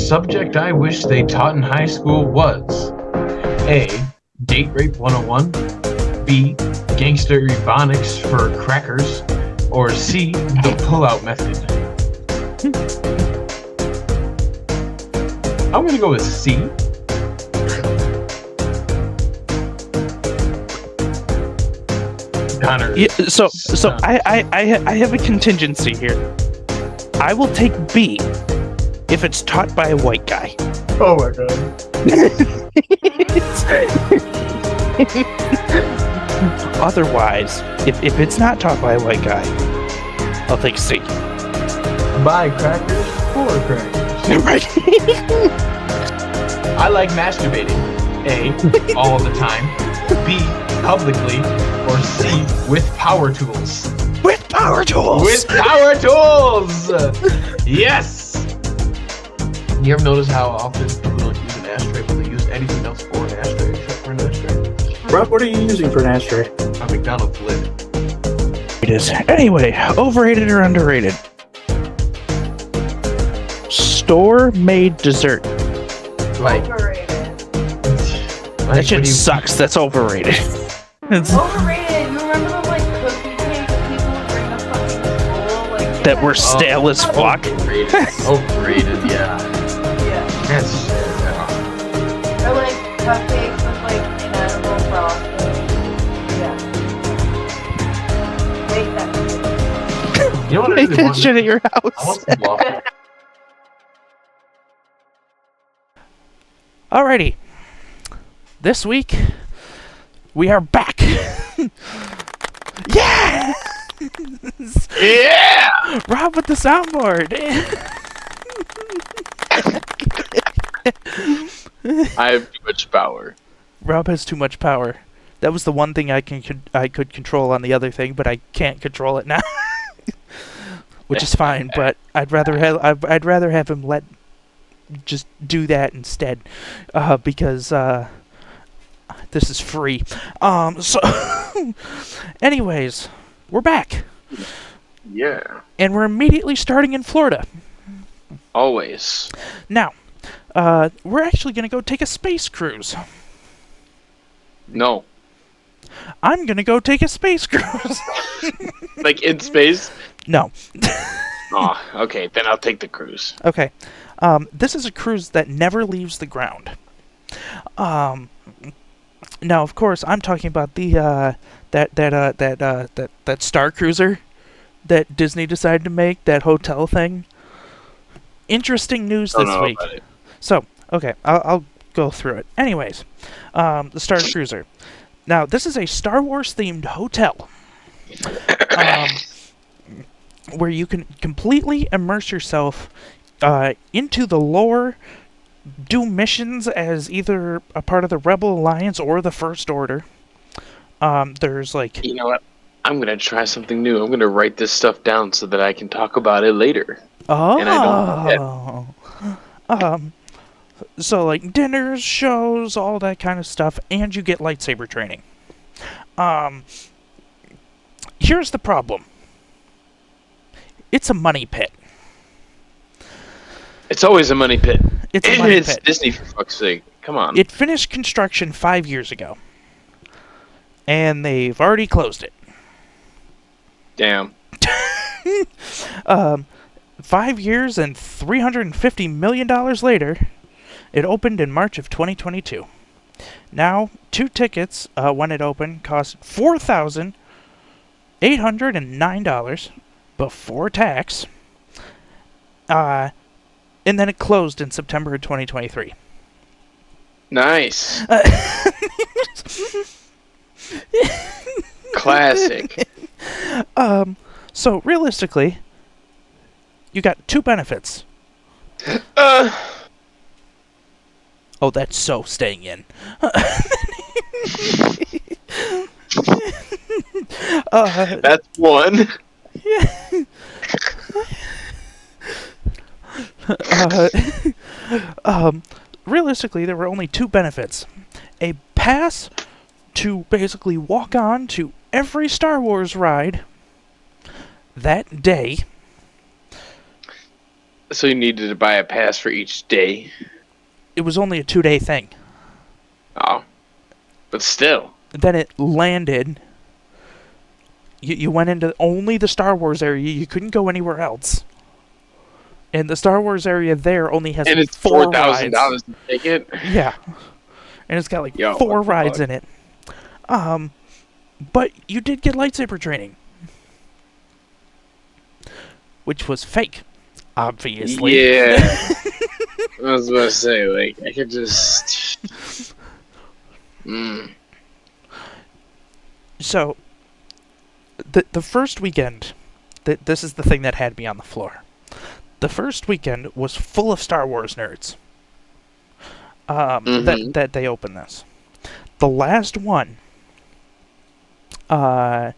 subject I wish they taught in high school was A. Date Rape 101, B. Gangster Ebonics for crackers, or C. The pull-out method. I'm gonna go with C. Connor. Yeah, so I have a contingency here. I will take B if it's taught by a white guy. Oh my god. Otherwise, if it's not taught by a white guy, I'll take C. Buy crackers for crackers. Right. I like masturbating. A. All the time. B. Publicly. Or C. With power tools. With power tools. With power tools. Yes. You ever notice how often people don't use an ashtray, but they use anything else for an ashtray except for an ashtray? Rob, what are you using for an ashtray? A McDonald's lid. It is. Anyway, overrated or underrated? Store-made dessert. Like, Overrated. That shit sucks. That's overrated. It's Overrated. You remember those like cookie cakes people would bring the fucking bowl like that were stale as fuck. Overrated. Overrated, yeah. Yeah. That's Or like cupcakes with like inedible frosting. Yeah. Make that shit. You know what I Make really that want? shit at your I house. want some waffles. Alrighty. This week, we are back. Yeah! Yeah! Rob with the soundboard. I have too much power. Rob has too much power. That was the one thing I could control on the other thing, but I can't control it now. Which is fine, but I'd rather have him just do that instead, because this is free. So anyways, we're back. Yeah. And we're immediately starting in Florida. Always. Now, we're actually going to go take a space cruise. No. I'm going to go take a space cruise. Like in space? No. Oh, okay. Then I'll take the cruise. Okay. This is a cruise that never leaves the ground. Now, of course, I'm talking about the that Starcruiser that Disney decided to make, that hotel thing. Interesting news Don't this know week. about it. So, okay, I'll go through it. Anyways, the Starcruiser. Now, this is a Star Wars themed hotel. Where you can completely immerse yourself into the lore, do missions as either a part of the Rebel Alliance or the First Order. There's like... You know what? I'm going to try something new. I'm going to write this stuff down so that I can talk about it later. Oh! And I don't So like dinners, shows, all that kind of stuff, and you get lightsaber training. Here's the problem. It's a money pit. It's always a money pit. It's a And money it's pit. Disney, for fuck's sake. Come on. It finished construction 5 years ago. And they've already closed it. Damn. 5 years and $350 million later, it opened in March of 2022. Now, 2 tickets, when it opened, cost $4,809 before tax. And then it closed in September of 2023. Nice. Classic. So realistically, you got 2 benefits. Oh, that's so staying in. That's one. Realistically, there were only 2 benefits. A pass to basically walk on to every Star Wars ride that day, So you needed to buy a pass for each day. It was only a 2-day thing. Oh, but still. Then it landed. You went into only the Star Wars area. You couldn't go anywhere else. And the Star Wars area there only has And it's 4 $4,000 rides. to take it. Yeah. And it's got like Yo, 4 what the rides fuck? in it. But you did get lightsaber training. Which was fake, obviously. Yeah. I was about to say, like, I could just. So, the first weekend, this is the thing that had me on the floor. The first weekend was full of Star Wars nerds. That they opened this. The last one, that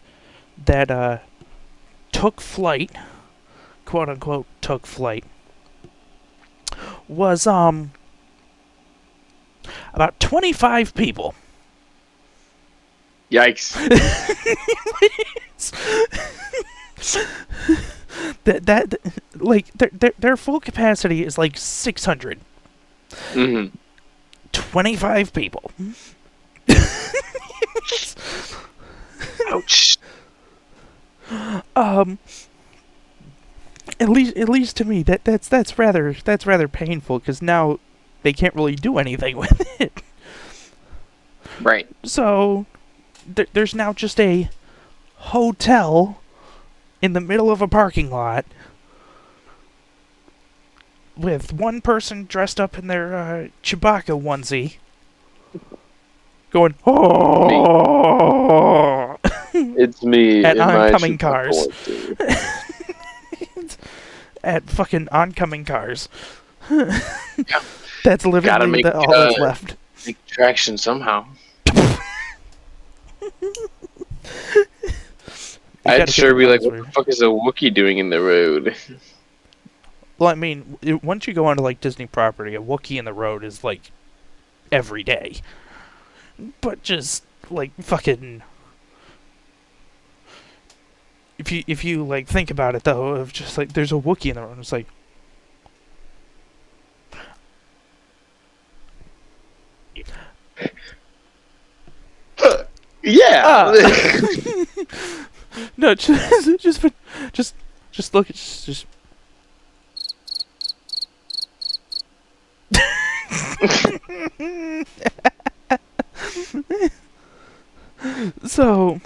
took flight, quote unquote, took flight, was about 25 people. Yikes. that like their full capacity is like 600. 25 people. Ouch. At least to me that's rather painful, because now they can't really do anything with it. Right. So there's now just a hotel in the middle of a parking lot with one person dressed up in their Chewbacca onesie going, oh, It's me at in my oncoming Chewbacca cars. onesie. At fucking oncoming cars. Yeah. That's Gotta literally make, all that's left. Make traction somehow. I'd gotta sure get be like, those what the fuck is a Wookiee doing in the road? Well, I mean, once you go onto like Disney property, a Wookiee in the road is like every day. But just like fucking, if you like think about it though, of just like there's a Wookiee in the road, it's like, Yeah. no, just look at just. So,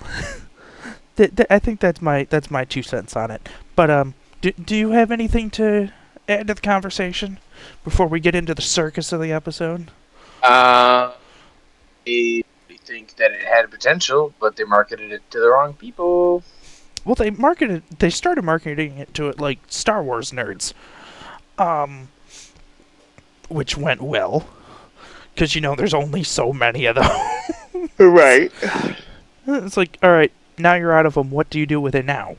I think that's my 2 cents on it. But do you have anything to add to the conversation before we get into the circus of the episode? I think that it had potential, but they marketed it to the wrong people. Well, they started marketing it to it like Star Wars nerds, which went well, because there's only so many of them. Right. It's like, all right, now you're out of them. What do you do with it now?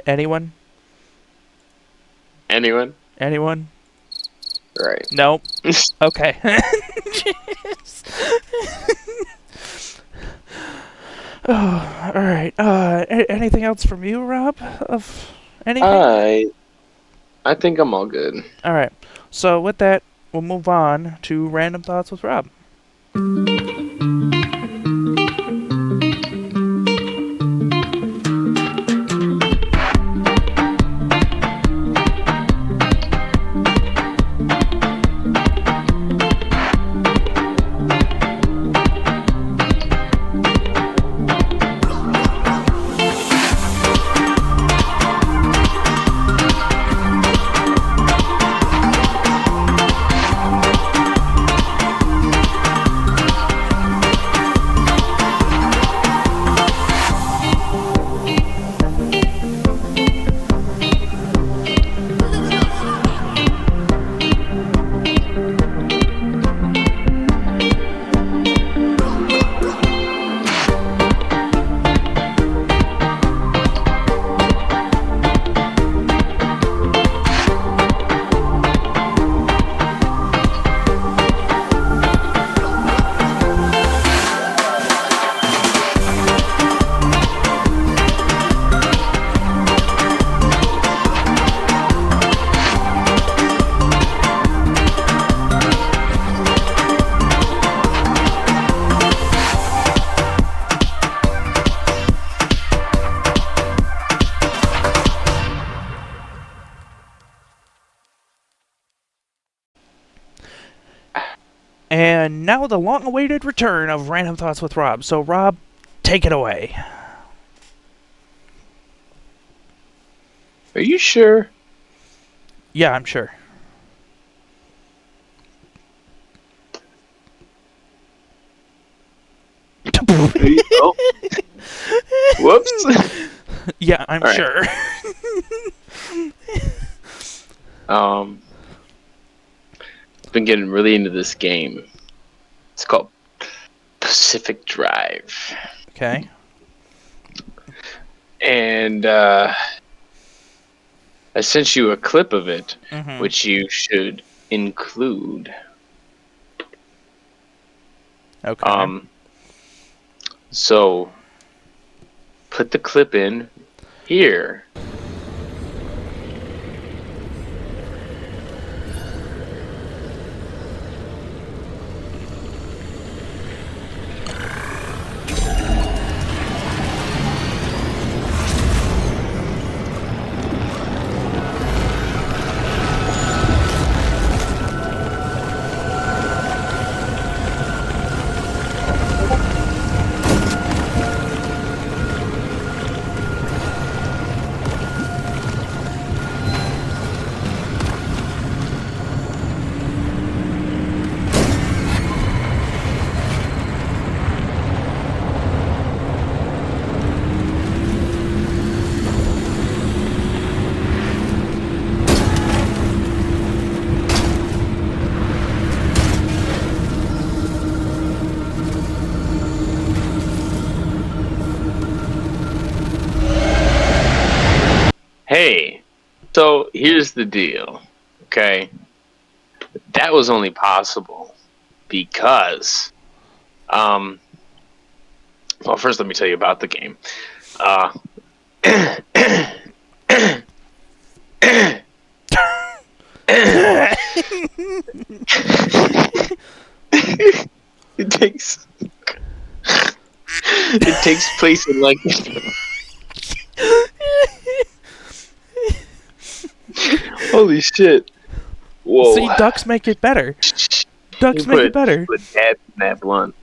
Anyone? Anyone? Anyone? Right. Nope. Okay. Oh, all right. Anything else from you, Rob? Of anything? I think I'm all good. All right. So with that, we'll move on to random thoughts with Rob. now the long-awaited return of Random Thoughts with Rob. So, Rob, take it away. Are you sure? Yeah, I'm sure. Oh. Whoops. Yeah, I'm All right. sure. Been getting really into this game. It's called Pacific Drive. Okay. And I sent you a clip of it, Mm-hmm. which you should include. Okay. So put the clip in here. Hey, so here's the deal, okay? That was only possible because, well, first let me tell you about the game. It takes place in like holy shit. Whoa. See, ducks make it better. Ducks make it better. Put that in that blunt,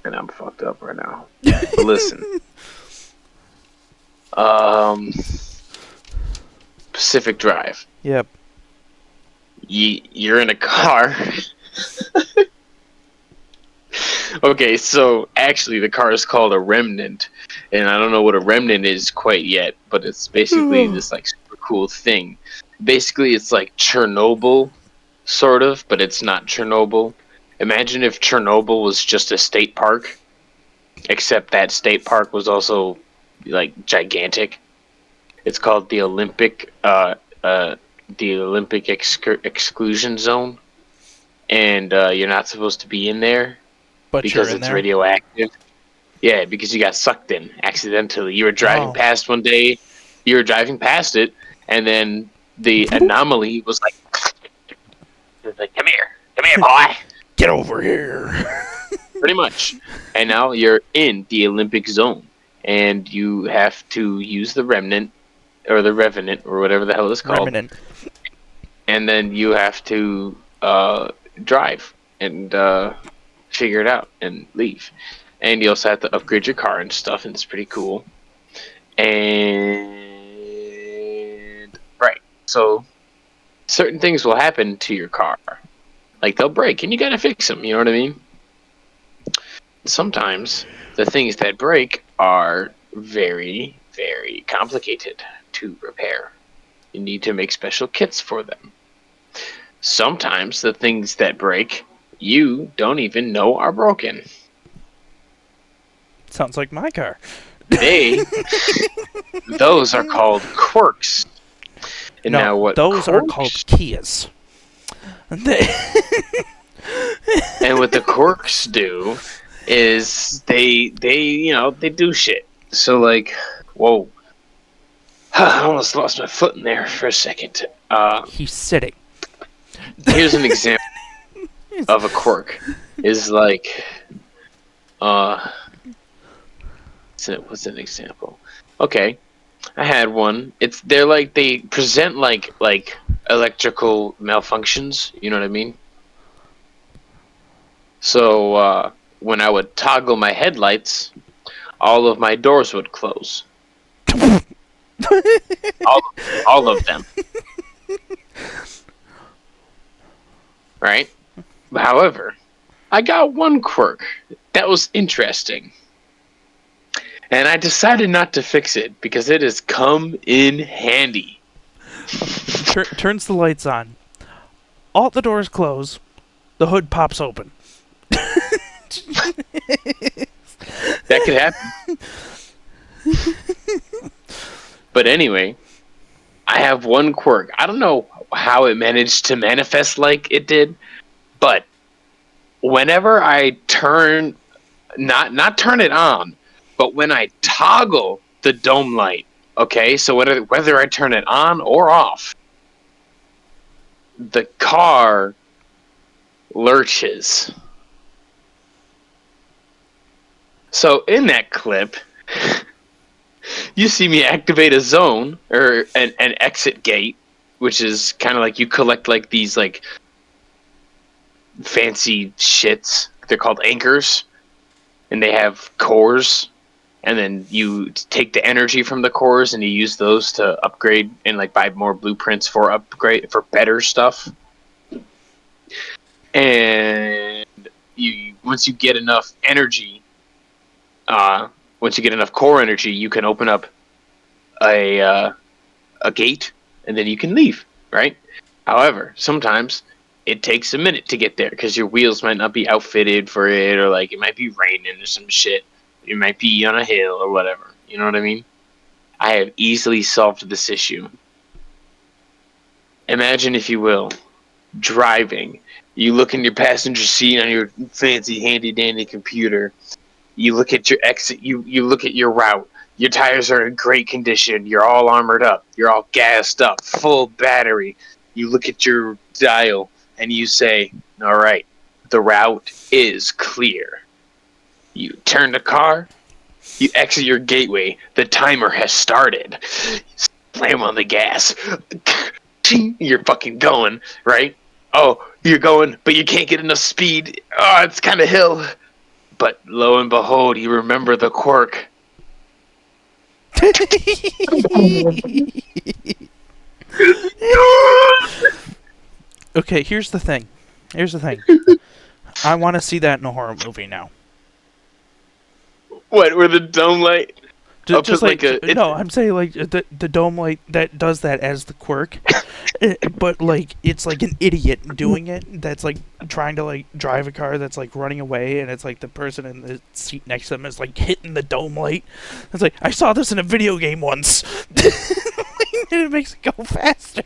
and I'm fucked up right now. But listen, Pacific Drive. Yep. You're in a car. Okay, so actually the car is called a Remnant, and I don't know what a Remnant is quite yet, but it's basically this like super cool thing. Basically, it's like Chernobyl, sort of, but it's not Chernobyl. Imagine if Chernobyl was just a state park, except that state park was also like gigantic. It's called the Olympic Exclusion Zone, and you're not supposed to be in there But because you're in it's there. radioactive. Yeah, because you got sucked in accidentally. You were driving Oh. past one day, you were driving past it, and then the anomaly was like, come here, boy. Get over here. Pretty much. And now you're in the Olympic zone, and you have to use the Remnant, or the Revenant, or whatever the hell it's called. Remnant. And then you have to drive and figure it out and leave. And you also have to upgrade your car and stuff, and it's pretty cool. And right, so certain things will happen to your car, like they'll break, and you gotta fix them. You know what I mean? Sometimes the things that break are very, very complicated to repair. You need to make special kits for them. Sometimes the things that break, you don't even know are broken. Sounds like my car. Those are called quirks. And no, now what those are quirks- called Kias. And what the quirks do is they do shit. So like, whoa, I almost lost my foot in there for a second. He's sitting. Here's an example of a quirk. Is like, what's an example? Okay, I had one. They present like electrical malfunctions. You know what I mean? So when I would toggle my headlights, all of my doors would close. all, all of them. Right? However, I got one quirk that was interesting. And I decided not to fix it because it has come in handy. Turns the lights on. All the doors close. The hood pops open. That could happen. But anyway, I have one quirk. I don't know how it managed to manifest like it did, but whenever I turn, not turn it on, but when I toggle the dome light, okay, so whether I turn it on or off, the car lurches. So in that clip, you see me activate a zone or an exit gate, which is kind of like you collect like these like fancy shits. They're called anchors, and they have cores. And then you take the energy from the cores and you use those to upgrade and like buy more blueprints for upgrade for better stuff. And you once you get enough energy, once you get enough core energy, you can open up a gate and then you can leave. Right? However, sometimes it takes a minute to get there because your wheels might not be outfitted for it, or like it might be raining or some shit. You might be on a hill or whatever. You know what I mean? I have easily solved this issue. Imagine, if you will, driving. You look in your passenger seat on your fancy handy-dandy computer. You look at your exit. You look at your route. Your tires are in great condition. You're all armored up. You're all gassed up. Full battery. You look at your dial and you say, all right, the route is clear. You turn the car, you exit your gateway, the timer has started. Slam on the gas. You're fucking going, right? Oh, you're going, but you can't get enough speed. Oh, it's kind of hill. But lo and behold, you remember the quirk. Okay, here's the thing. I want to see that in a horror movie now. What, where the dome light? Just like no, I'm saying like the dome light that does that as the quirk, but like it's like an idiot doing it. That's like trying to like drive a car that's like running away, and it's like the person in the seat next to them is like hitting the dome light. It's like, I saw this in a video game once, and it makes it go faster.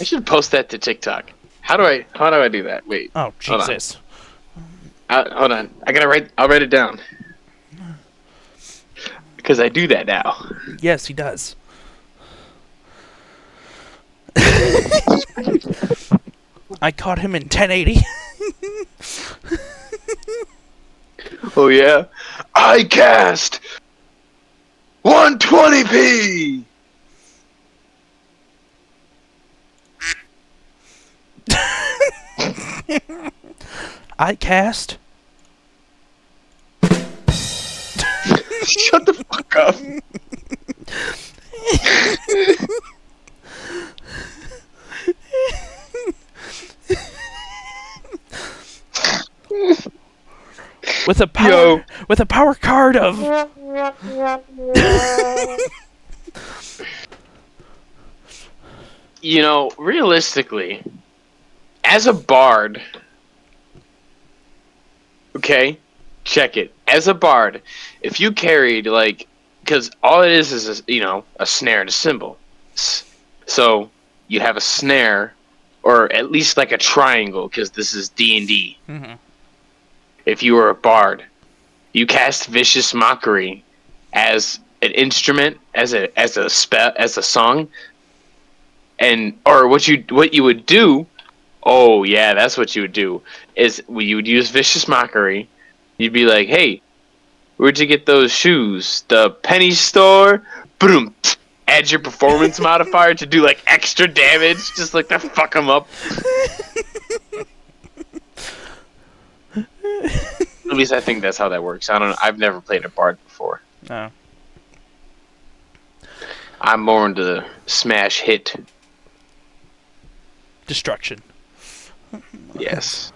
I should post that to TikTok. How do I do that? Wait. Oh Jesus. Hold on. I'll write it down. Because I do that now. Yes, he does. I caught him in 1080. Oh yeah? I cast 120p! I cast. Shut the fuck up. With a power card of. You know, realistically, as a bard, okay, check it. As a bard, if you carried like, because all it is a snare and a cymbal. So you have a snare, or at least like a triangle, because this is D&D. Mm-hmm. If you were a bard, you cast Vicious Mockery as an instrument, as a song, or what you would do. Oh yeah, that's what you would do. Is you would use Vicious Mockery. You'd be like, "Hey, where'd you get those shoes? The penny store." Boom, add your performance modifier to do like extra damage, just like to fuck them up. At least I think that's how that works. I don't know. I've never played a bard before. No. I'm more into smash hit. Destruction. Yes.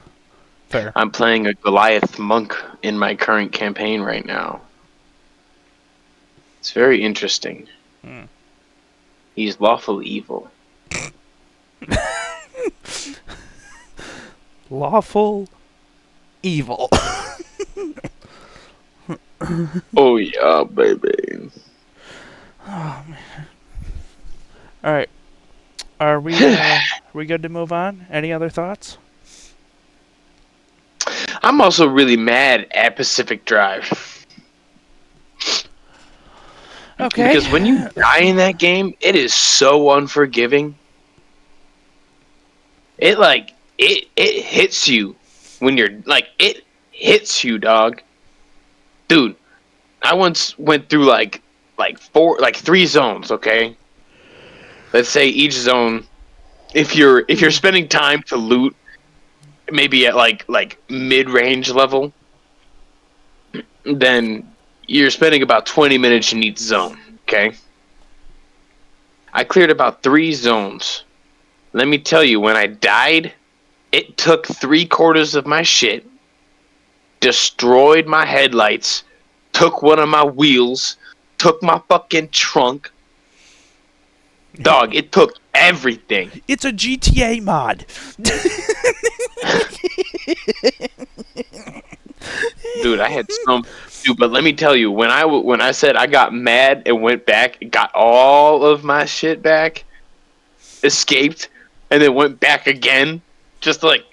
Fair. I'm playing a Goliath monk in my current campaign right now. It's very interesting. Hmm. He's lawful evil. Lawful evil. Oh yeah, baby. Oh man. All right. Are we good to move on? Any other thoughts? I'm also really mad at Pacific Drive. Okay. Because when you die in that game, it is so unforgiving. It hits you when you're like it hits you, dog. Dude, I once went through like three zones, okay? Let's say each zone, if you're spending time to loot maybe at like mid-range level, then you're spending about 20 minutes in each zone, okay? I cleared about 3 zones. Let me tell you, when I died, it took 3/4 of my shit, destroyed my headlights, took one of my wheels, took my fucking trunk. Dog, it took everything. It's a GTA mod. Dude, I had some... Dude, but let me tell you, when I said I got mad and went back, got all of my shit back, escaped, and then went back again, just like,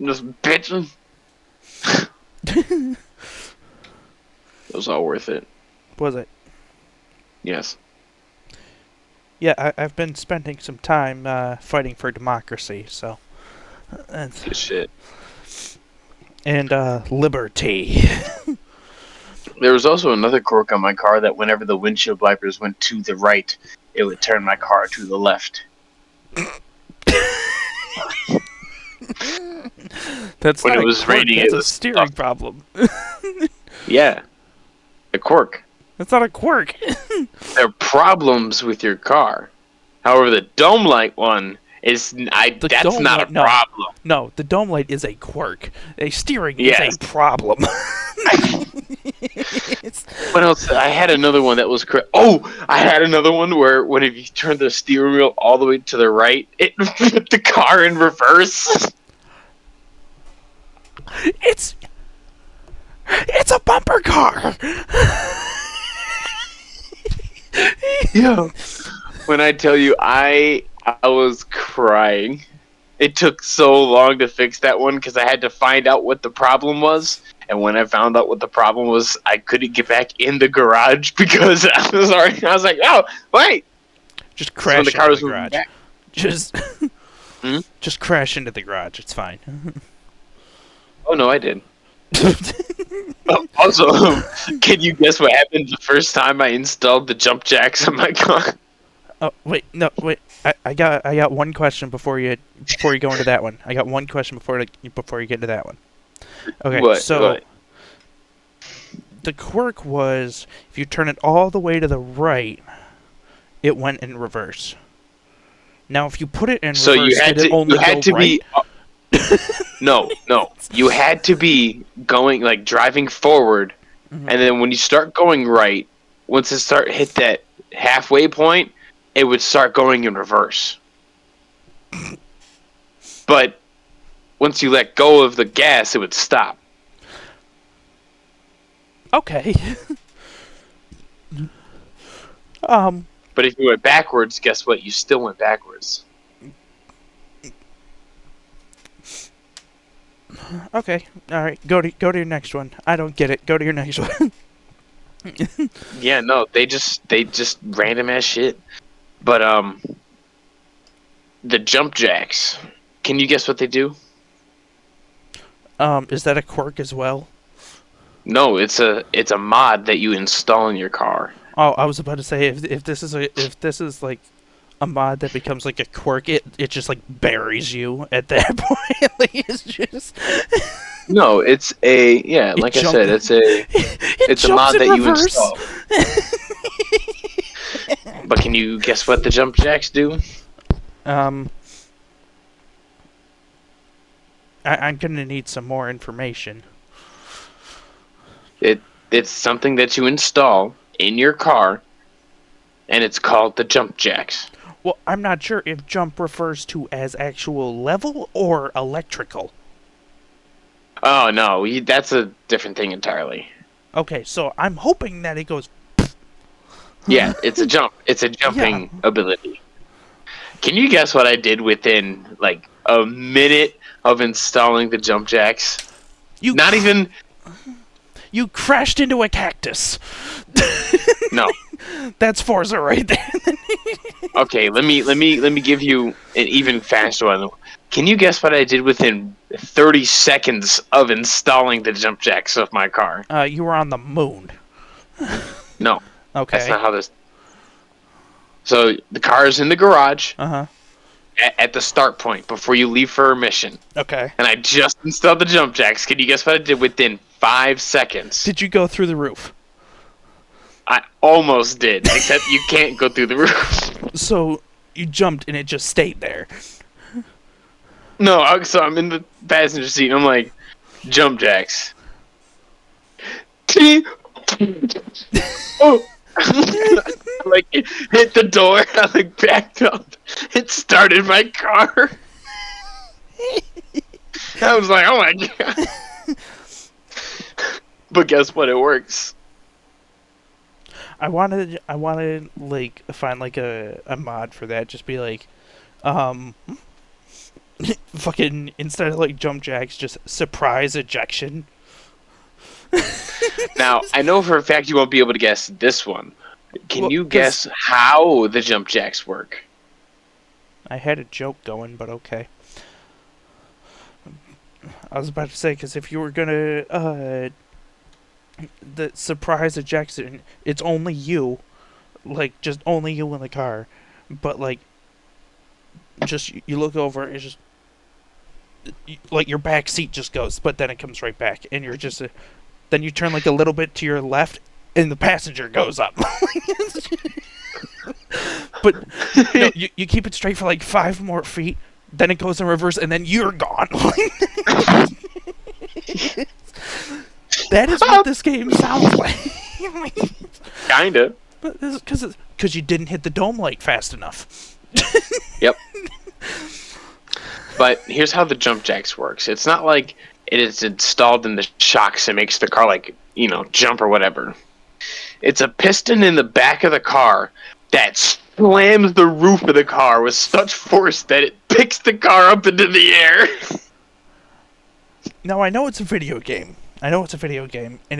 just bitching. It was all worth it. Was it? Yes. Yeah, I've been spending some time fighting for democracy, so. Good shit. And liberty. There was also another quirk on my car that whenever the windshield wipers went to the right, it would turn my car to the left. That's When not it a was quirk, raining, that's it a was steering stuck. problem. Yeah. A quirk. That's not a quirk. There are problems with your car. However, the dome light one is The that's dome not light- a no. problem. No, the dome light is a quirk. A steering Yes. is a problem. What else? I had another one that was oh, I had another one where when if you turn the steering wheel all the way to the right, it put the car in reverse. It's a bumper car. Yeah. When I tell you, I was crying. It took so long to fix that one because I had to find out what the problem was. And when I found out what the problem was, I couldn't get back in the garage because I was like, oh, wait. Just So crash when the car into was the moving garage. back. Just Hmm? just crash into the garage. It's fine. Oh, no, I did. Also, can you guess what happened the first time I installed the jump jacks on my car? Oh wait, no wait. I got one question before you go into that one. I got one question before you get into that one. Okay, What? the quirk was if you turn it all the way to the right, it went in reverse. Now, if you put it in So reverse, did it only go right? be. No. You had to be going like driving forward, Mhm. and then when you start going right, once it hit that halfway point, it would start going in reverse. But once you let go of the gas, it would stop. Okay. But if you went backwards, guess what? You still went backwards. Okay. All right. Go to your next one. I don't get it. Go to your next one. Yeah, no, they just random ass shit. But the jump jacks. Can you guess what they do? Is that a quirk as well? No, it's a mod that you install in your car. Oh, I was about to say if this is like a mod that becomes like a quirk, it just like buries you at that point. Like it's just No, it's a it like I jump- said, it's a it it's a jumps mod in that you reverse. install. But can you guess what the jump jacks do? I'm gonna need some more information. It's something that you install in your car, and it's called the jump jacks. Well, I'm not sure if jump refers to as actual level or electrical. Oh no, that's a different thing entirely. Okay, so I'm hoping that it goes. Yeah, it's a jump. It's a jumping ability. Can you guess what I did within like a minute of installing the jump jacks? You Not even. You crashed into a cactus. No. That's Forza right there. Okay, let me give you an even faster one. Can you guess what I did within 30 seconds of installing the jump jacks of my car? You were on the moon. No, Okay. that's not how this. So the car is in the garage Uh-huh. at the start point before you leave for a mission, Okay. and I just installed the jump jacks. Can you guess what I did within 5 seconds? Did you go through the roof? I almost did, except you can't go through the roof. So you jumped and it just stayed there. No, so I'm in the passenger seat and I'm like, jump jacks. Oh. Like, it hit the door, I like backed up. It started my car. I was like, oh my god. But guess what? It works. I wanted like find like a mod for that. Just be like, fucking instead of like jump jacks, just surprise ejection. Now, I know for a fact you won't be able to guess this one. Can Well, you 'cause- guess how the jump jacks work? I had a joke going, but okay. I was about to say, because if you were gonna the surprise ejection, it's only you, like just only you in the car, but like just you look over, it's just like your back seat just goes, but then it comes right back, and you're just then you turn like a little bit to your left, and the passenger goes up. But no, you keep it straight for like 5 more feet, then it goes in reverse, and then you're gone. That is what this game sounds like. Kinda. But this is because you didn't hit the dome light fast enough. Yep. But here's how the jump jacks works. It's not like it is installed in the shocks and makes the car like, jump or whatever. It's a piston in the back of the car that slams the roof of the car with such force that it picks the car up into the air. Now I know it's a video game. And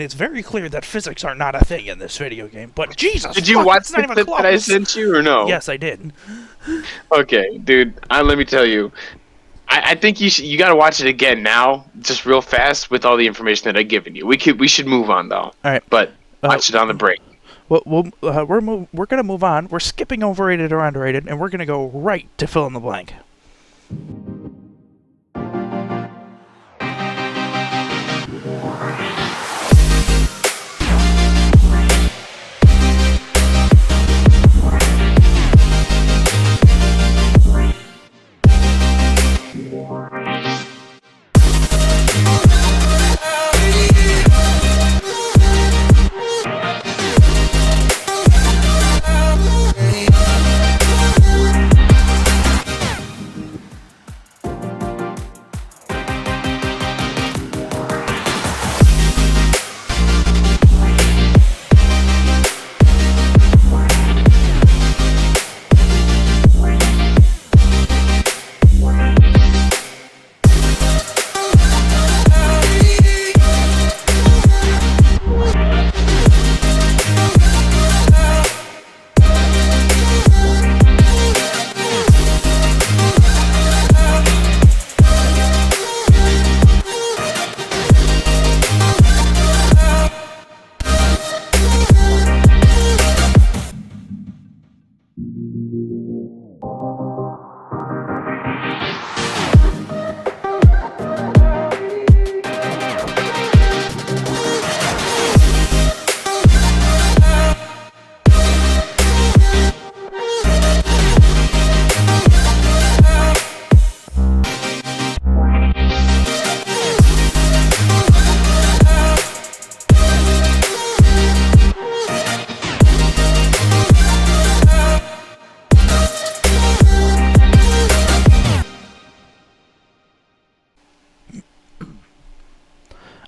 it's very clear that physics are not a thing in this video game. But Jesus, Did you fuck, watch it's not the even clip that I close. sent you or no? Yes, I did. Okay, dude. Let me tell you. I think you got to watch it again now, just real fast with all the information that I've given you. We should move on though. All right. But watch it on the break. Well, we're gonna move on. We're skipping overrated or underrated, and we're gonna go right to fill in the blank.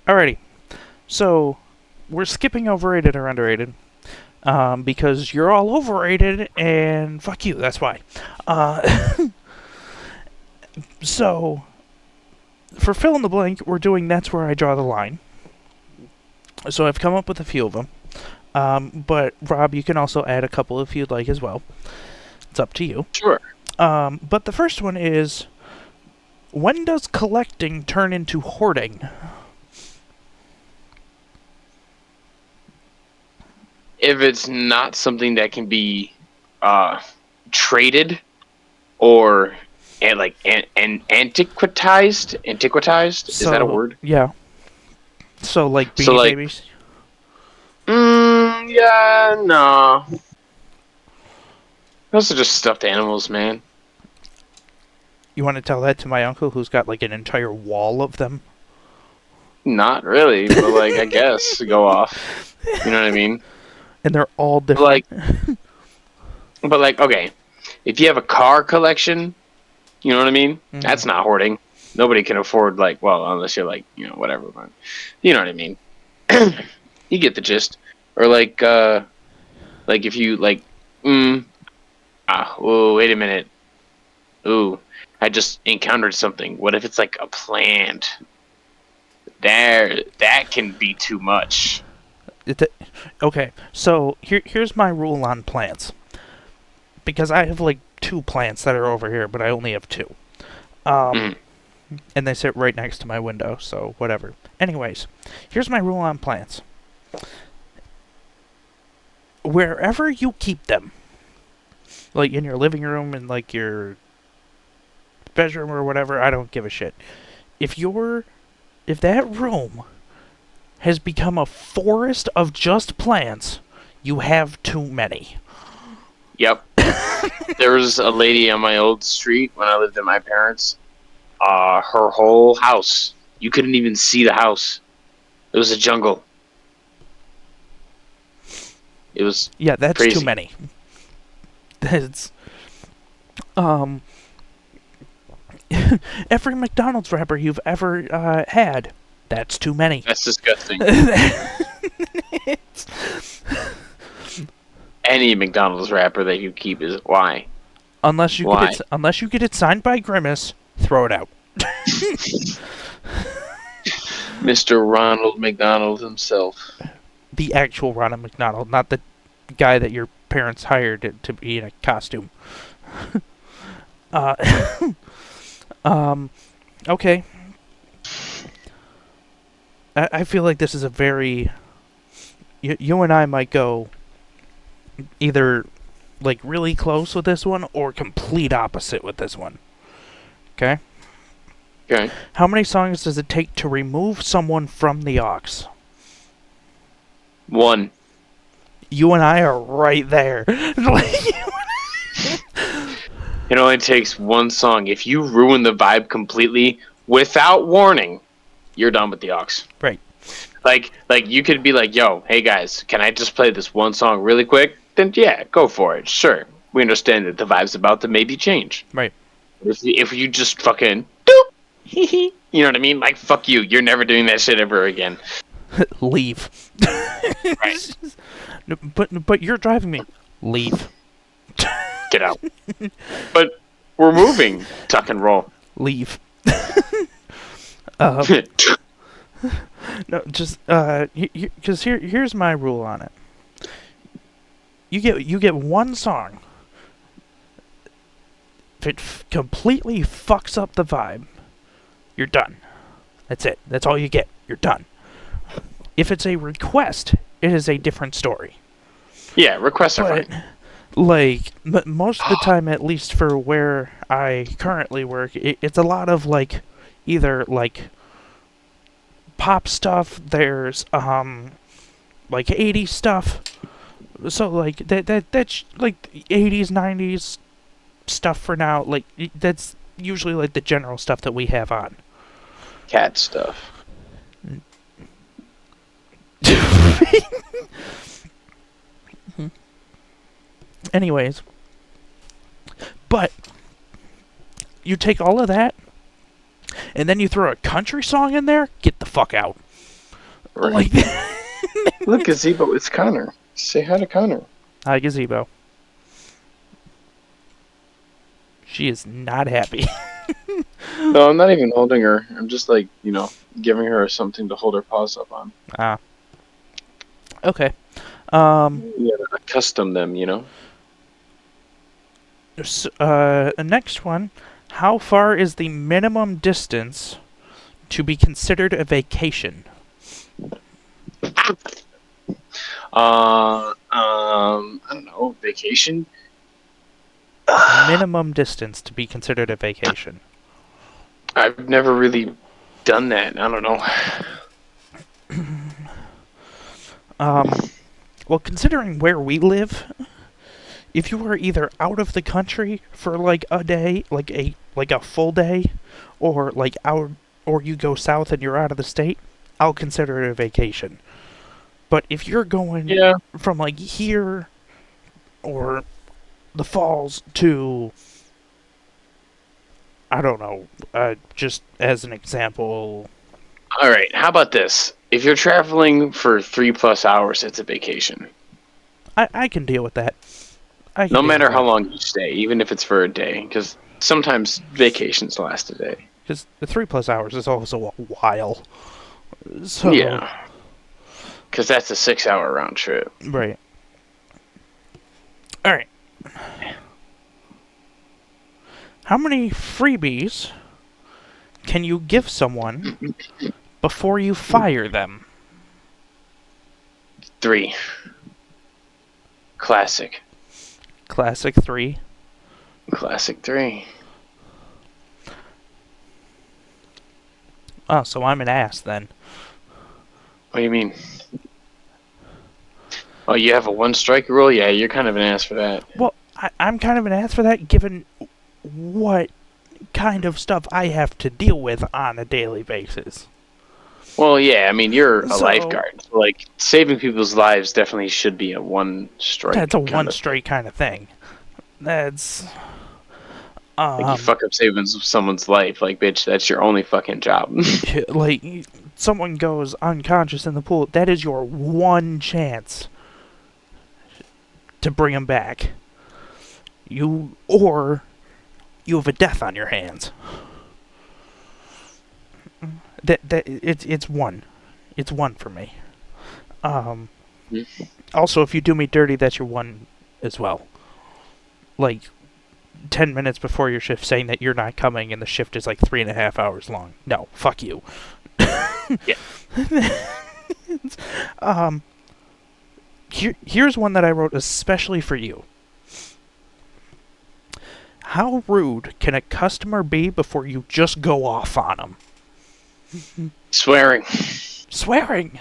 Alrighty. So, we're skipping overrated or underrated. Because you're all overrated, and fuck you, that's why. So, for fill in the blank, we're doing That's Where I Draw the Line. So I've come up with a few of them. But, Rob, you can also add a couple if you'd like as well. It's up to you. Sure. But the first one is, when does collecting turn into hoarding? If it's not something that can be traded or antiquitized. Is that a word? Yeah. So, like Beanie So, like- Babies? Yeah, no. Those are just stuffed animals, man. You want to tell that to my uncle who's got, like, an entire wall of them? Not really, but like I guess go off. You know what I mean? And they're all different. But like, okay, if you have a car collection, you know what I mean? Mhm. That's not hoarding. Nobody can afford unless you're whatever. But you know what I mean? You get the gist. Or like if you oh wait a minute. Ooh, I just encountered something. What if it's like a plant? That can be too much. Okay, so here's my rule on plants. Because I have like 2 plants that are over here, but I only have 2. And they sit right next to my window, so whatever. Anyways, here's my rule on plants. Wherever you keep them, like in your living room and like your bedroom or whatever, I don't give a shit. If that room has become a forest of just plants, you have too many. Yep. There was a lady on my old street when I lived at my parents'. Her whole house, you couldn't even see the house. It was a jungle. It was that's crazy. too many. That's every McDonald's wrapper you've ever had, that's too many. That's disgusting. Any McDonald's wrapper that you keep is why. Unless you get it signed by Grimace, throw it out. Mr. Ronald McDonald himself. The actual Ronald McDonald, not the guy that your parents hired to be in a costume. Okay. I feel like this is a very... You and I might go either like really close with this one or complete opposite with this one. Okay? Okay. How many songs does it take to remove someone from the aux? 1. You and I are right there. It only takes 1 song. If you ruin the vibe completely without warning, you're done with the aux. Right. Like you could be like, yo, hey guys, can I just play this 1 song really quick? Then yeah, go for it. Sure. We understand that the vibe's about to maybe change. Right. If you just fucking doop, you know what I mean? Like, fuck you. You're never doing that shit ever again. Leave. Right. But you're driving me. Leave. Get out. But we're moving. Tuck and roll. Leave. No, just because here's my rule on it. You get 1 song. If it completely fucks up the vibe, you're done. That's it. That's all you get. You're done. If it's a request, it is a different story. Yeah, requests are But fine. like most of the time, at least for where I currently work, it's a lot of like either like pop stuff. There's like 80s stuff. So like that's like 80s 90s stuff for now. Like that's usually like the general stuff that we have on. Cat stuff. Anyways, but you take all of that and then you throw a country song in there, get the fuck out. Right. Like, Look, Gazebo, it's Connor. Say hi to Connor. hi, Gazebo. She is not happy. No, I'm not even holding her. I'm just like, giving her something to hold her paws up on. Ah. Okay. Yeah, accustom them. Next one. How far is the minimum distance to be considered a vacation? I don't know, vacation? Minimum distance to be considered a vacation. I've never really done that. I don't know. Well, considering where we live, if you were either out of the country for like a day, like a full day, or or you go south and you're out of the state, I'll consider it a vacation. But if you're going Yeah. from like here or the falls to, I don't know, just as an example. All right. How about this? If you're traveling for 3+ hours, it's a vacation. I can deal with that. No matter how long you stay, even if it's for a day, because sometimes vacations last a day. Because the 3+ hours is also a while. So, Yeah. Because that's a 6-hour round trip. Right. Alright. How many freebies can you give someone before you fire them? 3. Classic. Classic 3. Classic 3. Oh, so I'm an ass then. What do you mean? Oh, you have a 1-strike rule? Yeah, you're kind of an ass for that. Well, I'm kind of an ass for that, given what kind of stuff I have to deal with on a daily basis. Well, yeah, I mean, you're a So- lifeguard. So, like, saving people's lives definitely should be a 1-strike. That's a kind of 1-strike kind of thing. That's... Like, you fuck up saving someone's life. Like, bitch, that's your only fucking job. like, someone goes unconscious in the pool, that is your one chance to bring them back. Or you have a death on your hands. It's one. It's one for me. Also, if you do me dirty, that's your one as well. Like, 10 minutes before your shift saying that you're not coming and the shift is like 3.5 hours long. No, fuck you. Yeah. Here's one that I wrote especially for you. How rude can a customer be before you just go off on them? Swearing. Swearing.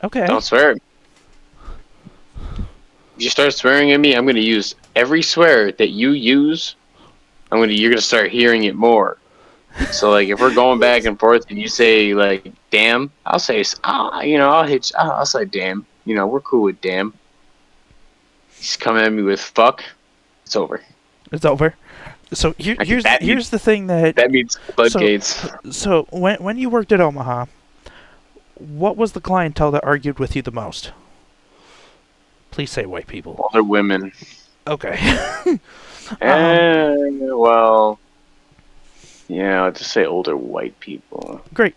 Okay. Don't swear. If you start swearing at me, I'm going to use every swear that you use. You're going to start hearing it more. So, like, if we're going back and forth and you say, like, damn, I'll say, I'll say damn. We're cool with damn. He's coming at me with fuck. It's over. It's over. So here's the thing that means floodgates. So when you worked at Omaha, what was the clientele that argued with you the most? Please say white people. Older women. Okay. Well, yeah, I'll just say older white people. Great.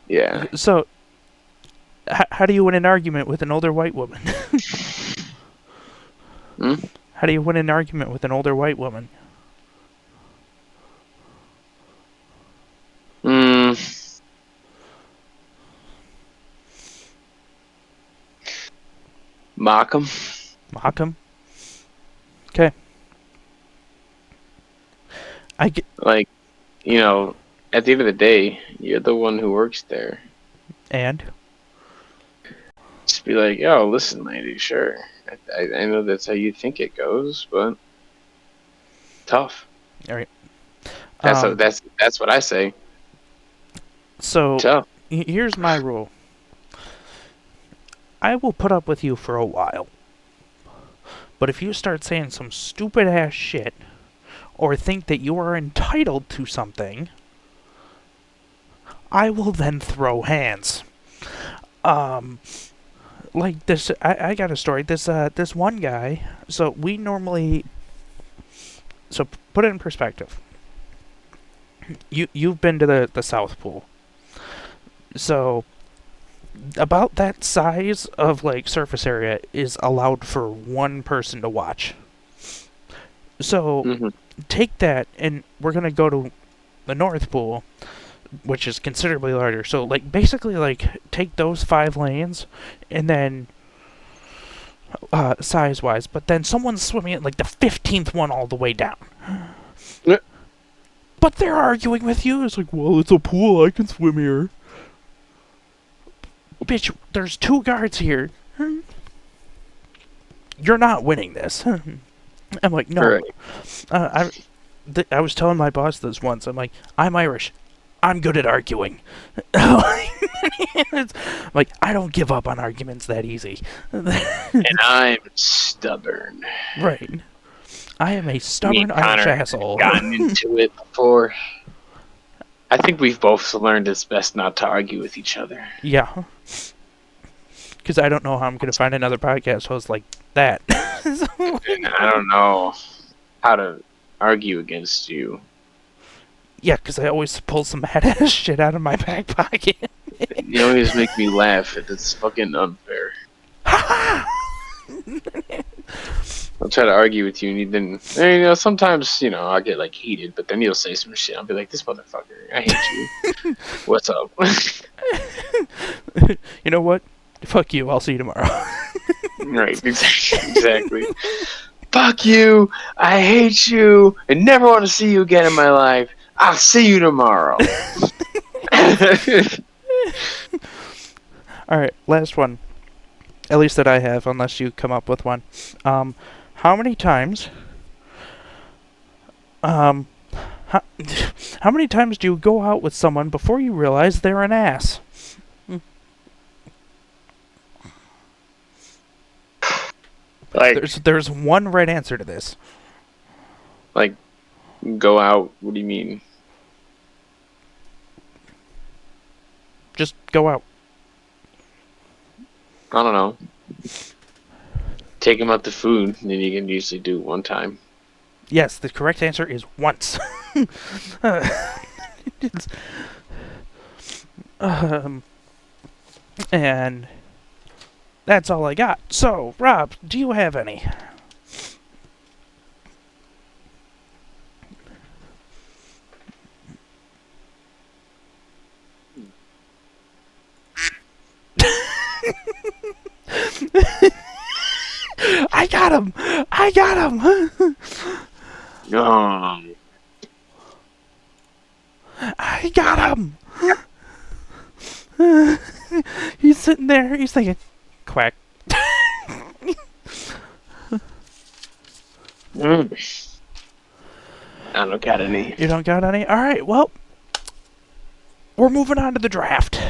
Yeah. So, how do you win an argument with an older white woman? How do you win an argument with an older white woman? Mock them. Mock them? Okay. Like, at the end of the day, you're the one who works there. And? Just be like, yo, listen, lady, sure. I know that's how you think it goes, but tough. All right. That's what I say. So, Tough. Here's my rule. I will put up with you for a while. But if you start saying some stupid ass shit, or think that you are entitled to something, I will then throw hands. Like this, I got a story. This one guy. So we normally. So put it in perspective. You've been to the South Pole. So about that size of like surface area is allowed for one person to watch. So take that, and we're gonna go to the North Pole, which is considerably larger. So like basically like take those 5 lanes, and then size wise, but then someone's swimming at like the 15th one all the way down. Yeah. But they're arguing with you. It's like, well, it's a pool. I can swim here. Bitch, there's 2 guards here. You're not winning this. I'm like, no. Right. I was telling my boss this once. I'm like, I'm Irish. I'm good at arguing. It's like, I don't give up on arguments that easy. And I'm stubborn. Right. I am a Me stubborn and Irish Connor asshole. gotten into it before. I think we've both learned it's best not to argue with each other. Yeah. Because I don't know how I'm going to find another podcast host like that. And I don't know how to argue against you. Yeah, because I always pull some badass shit out of my back pocket. You always make me laugh. It's fucking unfair. I'll try to argue with you, and then, sometimes, I'll get, like, heated, but then you'll say some shit. I'll be like, this motherfucker, I hate you. What's up? You know what? Fuck you, I'll see you tomorrow. Right, exactly. Fuck you, I hate you, and never want to see you again in my life. I'll see you tomorrow. Alright, last one. At least that I have, unless you come up with one. How many times... how many times do you go out with someone before you realize they're an ass? Like, There's one right answer to this. like, go out, what do you mean? Just go out. I don't know. Take him out to food, and then you can usually do it one time. Yes, the correct answer is once. And that's all I got. So, Rob, do you have any? I got him! I got him! I got him! He's sitting there, he's thinking, quack. I don't got any. You don't got any? Alright, well, we're moving on to the draft.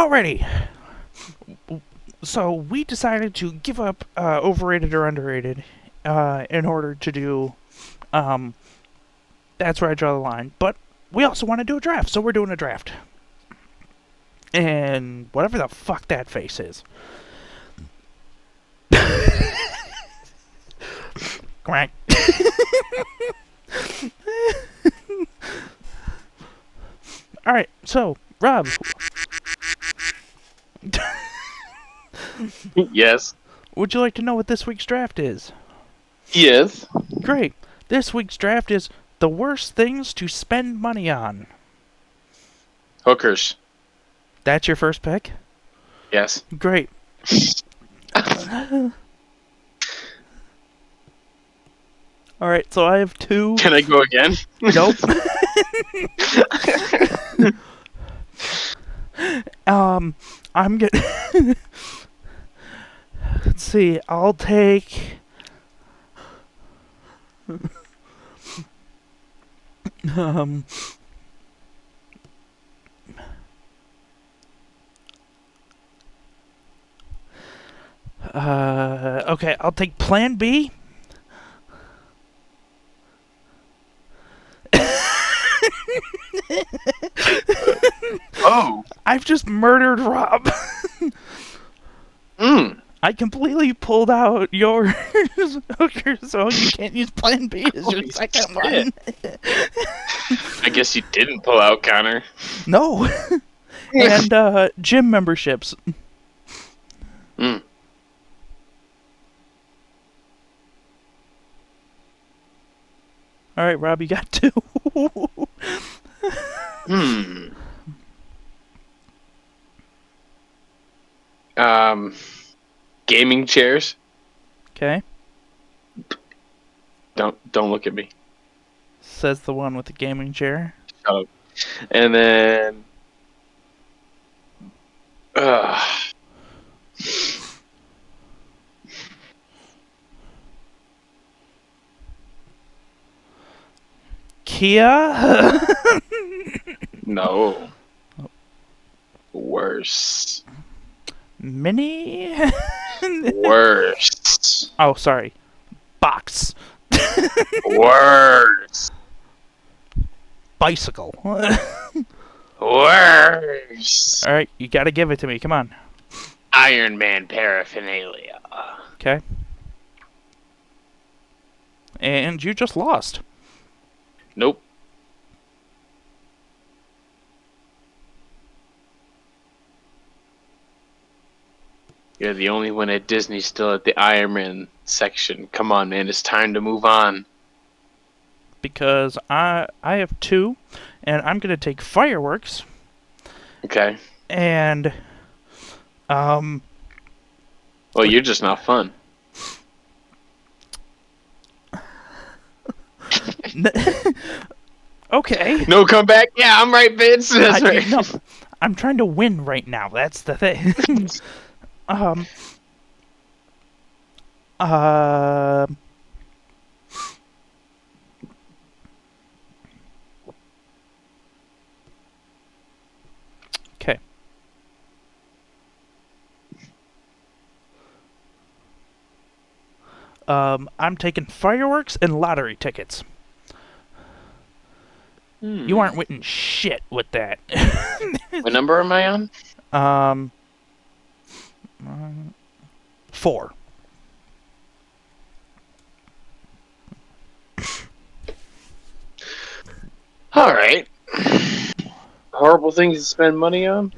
Alrighty. So we decided to give up overrated or underrated in order to do that's where I draw the line. But we also want to do a draft, so we're doing a draft. And whatever the fuck that face is. Quack. Alright, so, Rob. Yes. Would you like to know what this week's draft is? Yes. Great. This week's draft is the worst things to spend money on. Hookers. That's your first pick? Yes. Great. Alright, so I have two. Can I go again? Nope. I'm gonna. Let's see. I'll take. Um. Okay, I'll take Plan B. Oh. I've just murdered Rob. I completely pulled out your hooker, so you can't use Plan B as your Holy second shit. one. I guess you didn't pull out, Connor. No. And gym memberships. Mm. All right, Rob, you got two. Gaming chairs. Okay. Don't look at me. Says the one with the gaming chair. Shut up. And then Kia. no. Worse. Mini. Worse. Oh, sorry. Box. Worse. Bicycle. Worse. All right, you got to give it to me. Come on. Iron Man paraphernalia. Okay. And you just lost. Nope. You're the only one at Disney still at the Iron Man section. Come on, man. It's time to move on. Because I have two, and I'm going to take fireworks. Okay. And, Well, you're just not fun. Okay. No comeback? Yeah, I'm right, Vince. That's right. No, I'm trying to win right now. That's the thing. Okay. I'm taking fireworks and lottery tickets. You aren't winning shit with that. What number am I on? 4. All right. Horrible things to spend money on?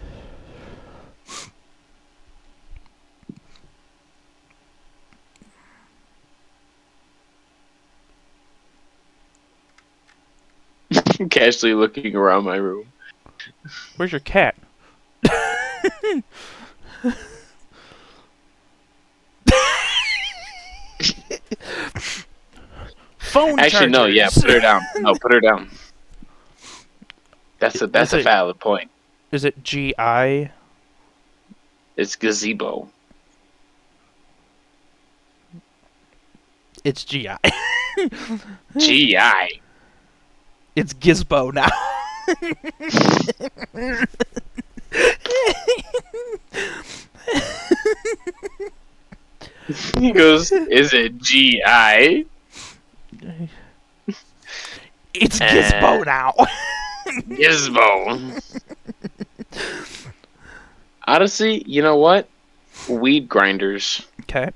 Casually looking around my room. Where's your cat? Phone Actually, no, yeah, chargers. put her down. No, put her down. That's a valid point. Is it GI? It's gazebo. It's GI. GI. It's Gizbo now. He goes, "Is it GI?" It's Gizmo now. Gizmo. Honestly, you know what? Weed grinders. Okay.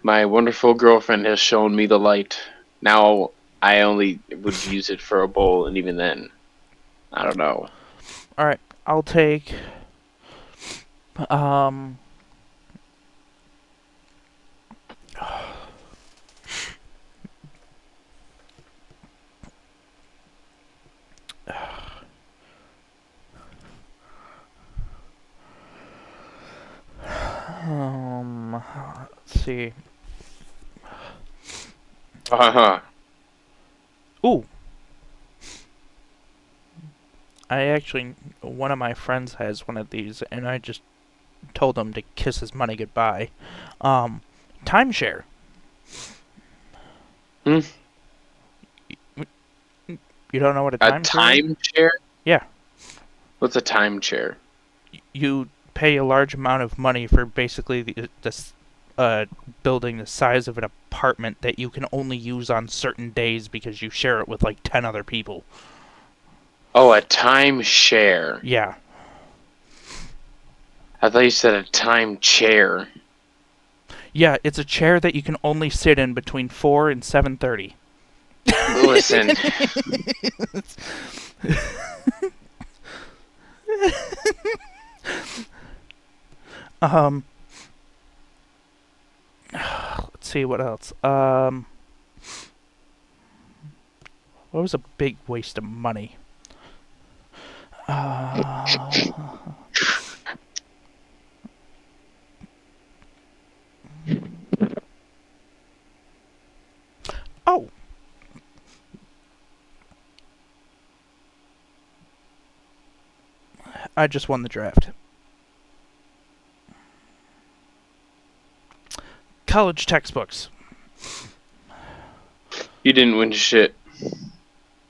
My wonderful girlfriend has shown me the light. Now I only would use it for a bowl, and even then, I don't know. All right. I'll take. Let's see. Ooh. One of my friends has one of these, and I just told him to kiss his money goodbye. Timeshare. Hmm? You don't know what a A timeshare is? timeshare? Yeah. What's a timeshare? You pay a large amount of money for basically building the size of an apartment that you can only use on certain days because you share it with like 10 other people. Oh, a timeshare. Yeah. I thought you said a timeshare. Yeah, it's a chair that you can only sit in between 4 and 7:30. Listen. Let's see what else. What was a big waste of money? Oh. I just won the draft. College textbooks. You didn't win shit.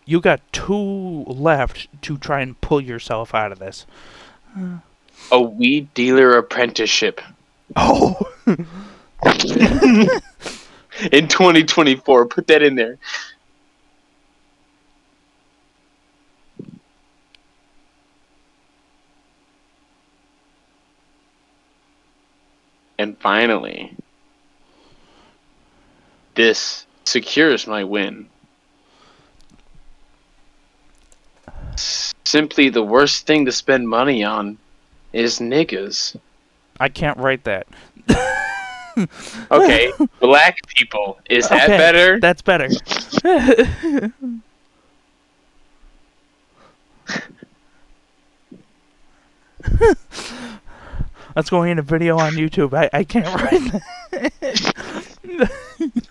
You got 2 left to try and pull yourself out of this. A weed dealer apprenticeship. Oh! In 2024. Put that in there. And finally, this secures my win. Simply the worst thing to spend money on is niggas. I can't write that. Okay, black people. Is that Okay, better? That's better. That's going in a video on YouTube. I can't write that.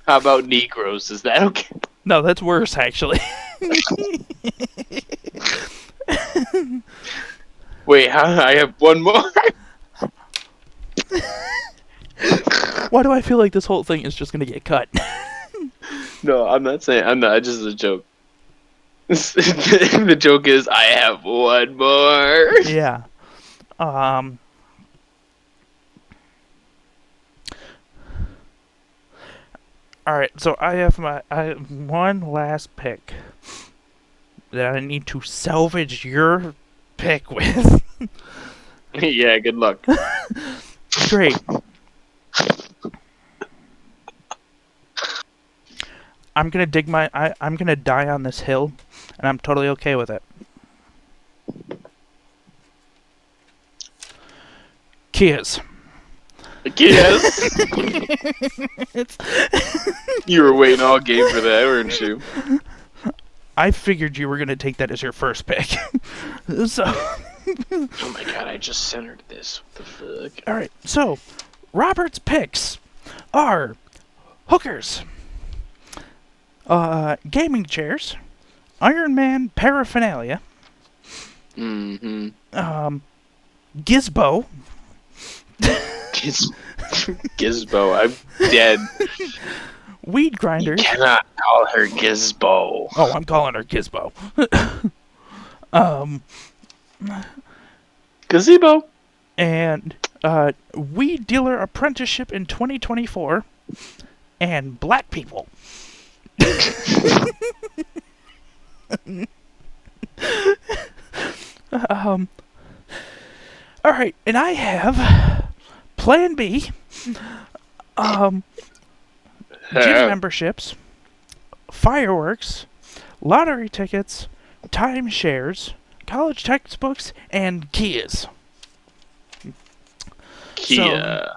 How about Negroes? Is that okay? No, that's worse, actually. Wait, I have one more. Why do I feel like this whole thing is just gonna get cut? No, I'm not saying. I'm not. It's just a joke. The joke is, I have one more. Yeah. Alright, so I have one last pick that I need to salvage your pick with. Yeah, good luck. Great. I'm gonna I'm gonna die on this hill, and I'm totally okay with it. Kias. Yes. You were waiting all game for that, weren't you? I figured you were gonna take that as your first pick. So. Oh my god, I just centered this. What the fuck? Alright, so Robert's picks are hookers, gaming chairs, Iron Man paraphernalia, Mm-hmm. Gizbo. Gizbo, I'm dead. Weed You grinders. cannot call her Gizbo. Oh, I'm calling her Gizbo. Um, Gazebo. and weed dealer apprenticeship in 2024, and black people. um, all right, and I have Plan B. Gym memberships, fireworks, lottery tickets, timeshares, college textbooks, and Kias. Kia.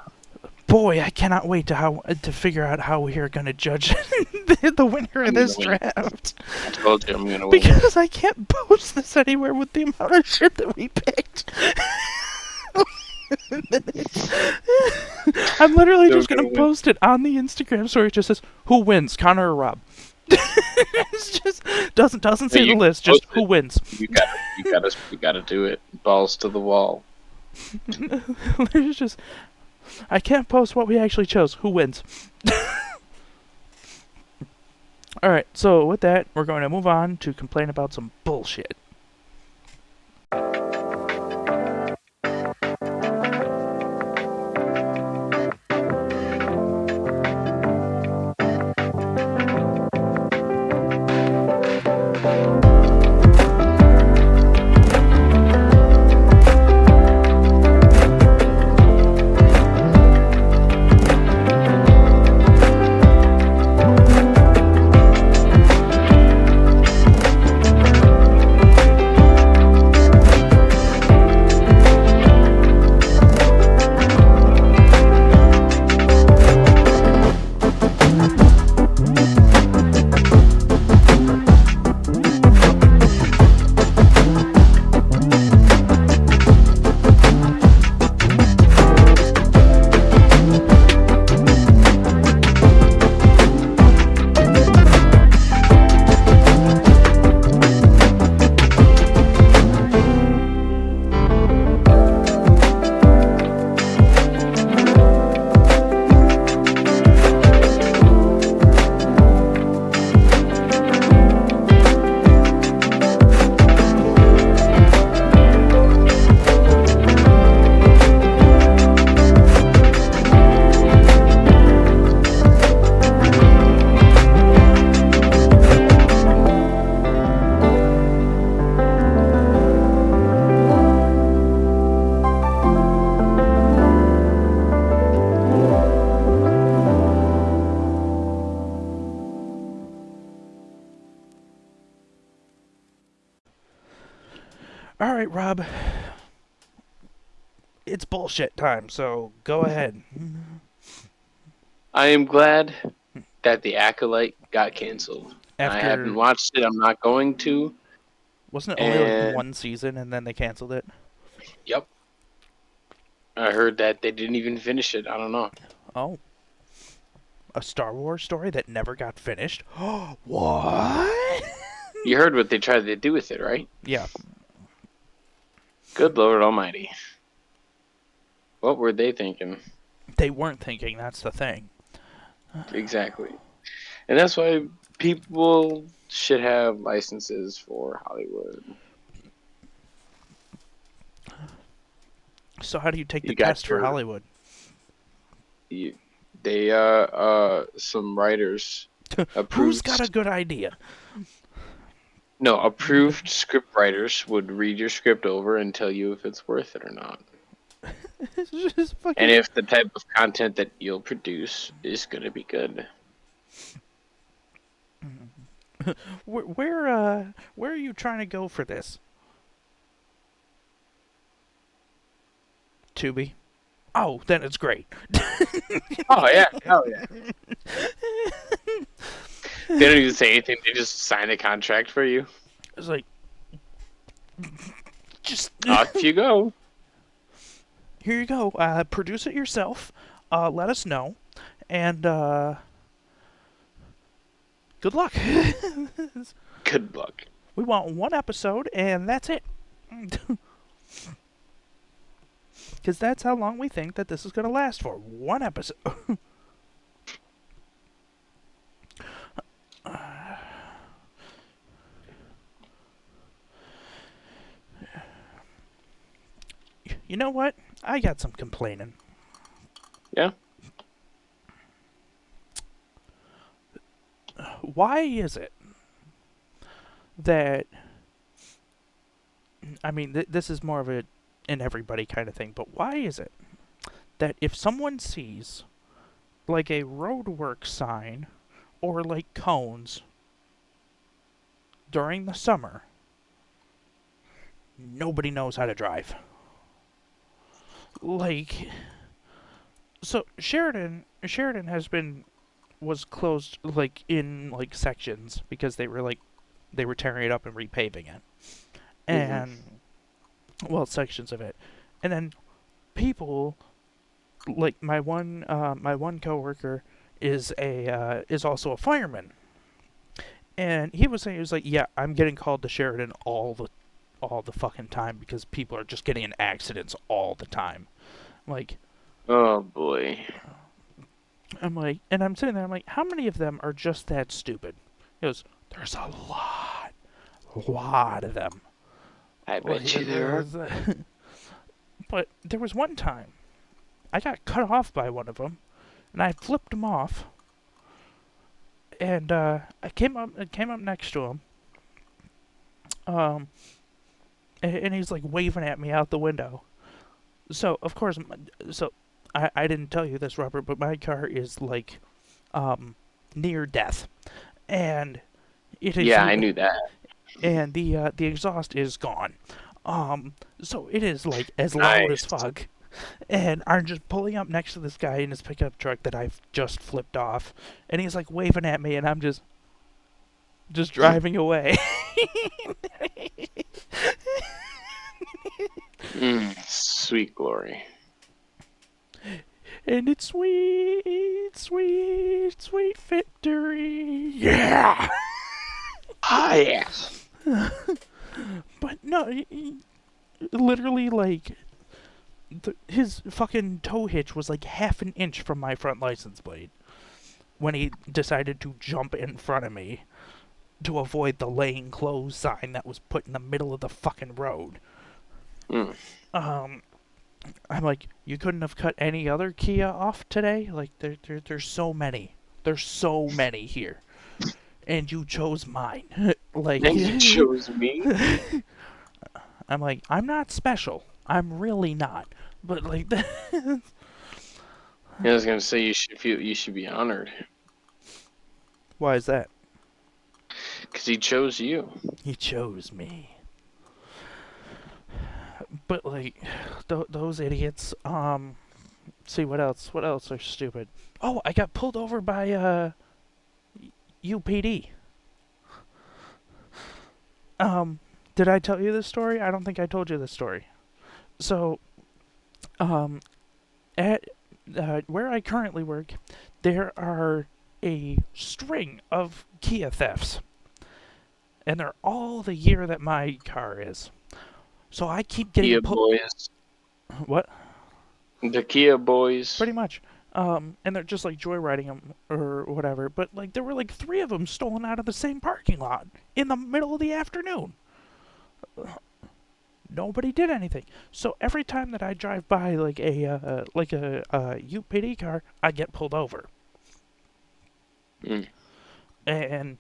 Boy, I cannot wait to figure out how we are going to judge the winner of this draft. I told you I'm gonna win. Because I can't post this anywhere with the amount of shit that we picked. I'm literally just gonna post it on the Instagram story. It just says, "Who wins, Connor or Rob?" It's just doesn't say the list. Just who wins. You gotta do it. Balls to the wall. It's just, I can't post what we actually chose. Who wins? All right. So with that, we're going to move on to complain about some bullshit. All right, Rob. It's bullshit time, so go ahead. I am glad that The Acolyte got canceled. I After haven't watched it. I'm not going to. wasn't it only like And one season and then they canceled it? yep, I heard that they didn't even finish it. I don't know. Oh. A Star Wars story that never got finished? What? You heard what they tried to do with it, right? Yeah. Good Lord Almighty. What were they thinking? They weren't thinking, that's the thing. Exactly. And that's why people should have licenses for Hollywood. So how do you take the You got test for your- Hollywood? Some writers approved. Who's got a good idea? No, approved script writers would read your script over and tell you if it's worth it or not. It's just fucking... And if the type of content that you'll produce is going to be good. Where are you trying to go for this? Tubi? Oh, then it's great. Oh, yeah. Hell yeah. They don't even say anything. They just sign a contract for you. It's like... Just... Off you go. Here you go. Produce it yourself. Let us know. And, good luck. Good luck. We want one episode, and that's it. Because that's how long we think that this is going to last for. One episode. You know what? I got some complaining. Yeah. Why is it that, I mean, this is more of an everybody kind of thing, but why is it that if someone sees like a roadwork sign or like cones during the summer, nobody knows how to drive? Like, so Sheridan was closed like in like sections because they were tearing it up and repaving it, and well, sections of it, and then people like my one coworker is also a fireman, and he was like, yeah, I'm getting called to Sheridan all the fucking time because people are just getting in accidents all the time. Like, Oh boy. I'm like, and I'm sitting there, I'm like, how many of them are just that stupid? He goes, there's a lot of them. I bet you there are. But there was one time I got cut off by one of them, and I flipped him off, and I came up next to him, and he's like waving at me out the window. So of course, I didn't tell you this, Robert, but my car is like near death, and it is. Yeah, I knew that. And the exhaust is gone. So it is like as loud as Nice. fuck. And I'm just pulling up next to this guy in his pickup truck that I've just flipped off, and he's like waving at me, and I'm just driving away. Sweet glory. And it's sweet, sweet, sweet victory. Yeah. Ah, yeah. But no, literally, like, his fucking tow hitch was like half an inch from my front license plate when he decided to jump in front of me to avoid the laying closed sign that was put in the middle of the fucking road. I'm like, you couldn't have cut any other Kia off today? Like, there's so many. There's so many here. And you chose mine. Like, And you chose me? I'm like, I'm not special. I'm really not. But like, I was gonna say you should be honored why is that? because he chose you. He chose me. But like, those idiots. See what else? What else are stupid? Oh, I got pulled over by UPD. Did I tell you this story? I don't think I told you this story. So, at where I currently work, there are a string of Kia thefts, and they're all the year that my car is. So I keep getting Kia pulled. boys. What? The Kia boys. Pretty much. And they're just like joyriding them or whatever. But like there were like 3 of them stolen out of the same parking lot in the middle of the afternoon. Nobody did anything. So every time that I drive by like a UPD car, I get pulled over. And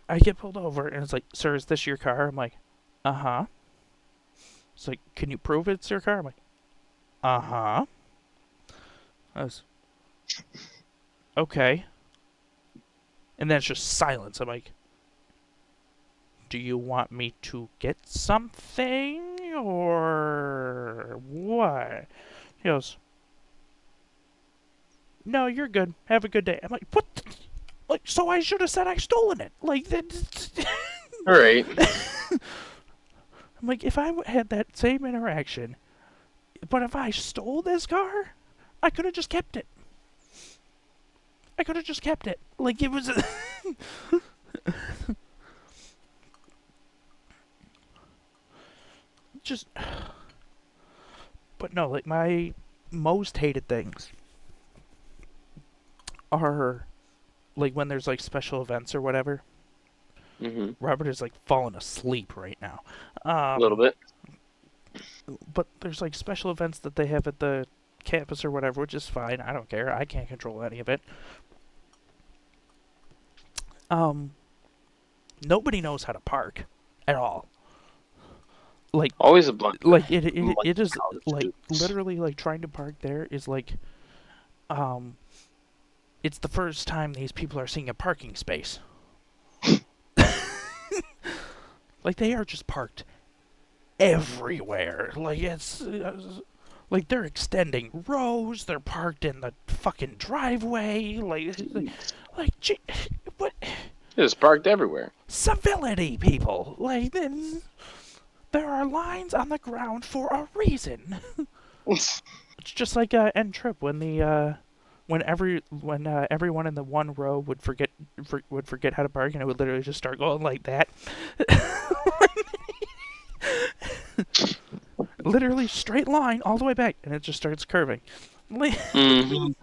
I get pulled over, and it's like, sir, is this your car? I'm like, uh-huh. It's like, can you prove it's your car? I'm like, uh-huh. I was, okay. And then it's just silence. I'm like, do you want me to get something or what? He goes, no, you're good. Have a good day. I'm like, what? Like, so I should have said I stolen it. Like, that. All right. I'm like, if I had that same interaction, but if I stole this car, I could have just kept it. I could have just kept it. Like, it was. Just. But no, like, my most hated things are, like, when there's, like, special events or whatever. Robert is, like, falling asleep right now. A little bit. But there's like special events that they have at the campus or whatever, which is fine. I don't care. I can't control any of it. Nobody knows how to park at all. Like Always a blunder. it is college like students. literally like trying to park there is like it's the first time these people are seeing a parking space. Like they are just parked everywhere. Like it's like they're extending rows. They're parked in the fucking driveway. Gee, what It's parked everywhere. civility, people? Like there are lines on the ground for a reason. It's just like N Trip when the when everyone in the one row would forget how to park, and it would literally just start going like that. Literally straight line all the way back, and it just starts curving. Mhm.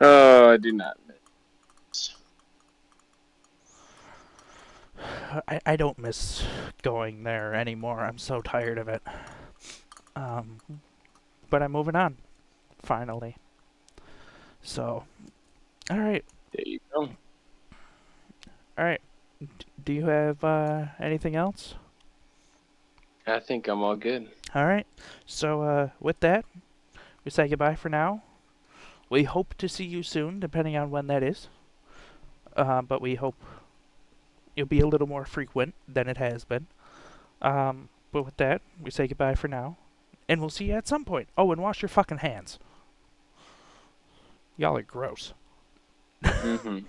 Oh, I do not miss. I don't miss going there anymore. I'm so tired of it. But I'm moving on, finally. So, all right. There you go. All right. Do you have anything else? I think I'm all good. All right. So with that, we say goodbye for now. We hope to see you soon, depending on when that is. But we hope it'll be a little more frequent than it has been. But with that, we say goodbye for now, and we'll see you at some point. Oh, and wash your fucking hands. Y'all are gross. Mm-hmm.